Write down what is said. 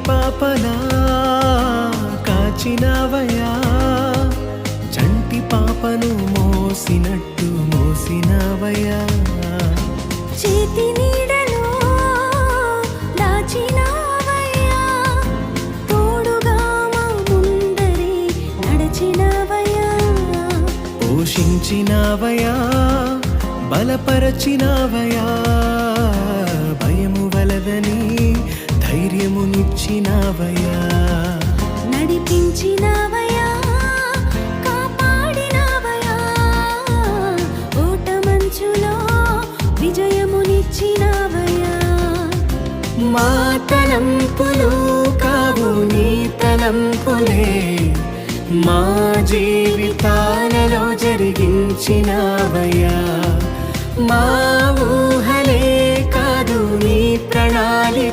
పాపలా కాచినవయా, చంటి పాపను మోసినట్టు మోసినవయా. చేతి నీడలో దాచినవయ్యా, తోడుగా మా ముందరే నడచినవయ్యా. పోషించినవయా, బలపరచినవయా, భయము వలదని ధైర్యమునిచ్చినవయా. నడిపించినవయ్యా, కాపాడినవయ్యా, ఓట మంచులో విజయమునిచ్చినవయ్యా. మా తలంపులు కావు నీ తలంపులే, మా జీవితాలలో జరిగించినవయ్యా. మా ఊహలే కాదు నీ ప్రణాళిక,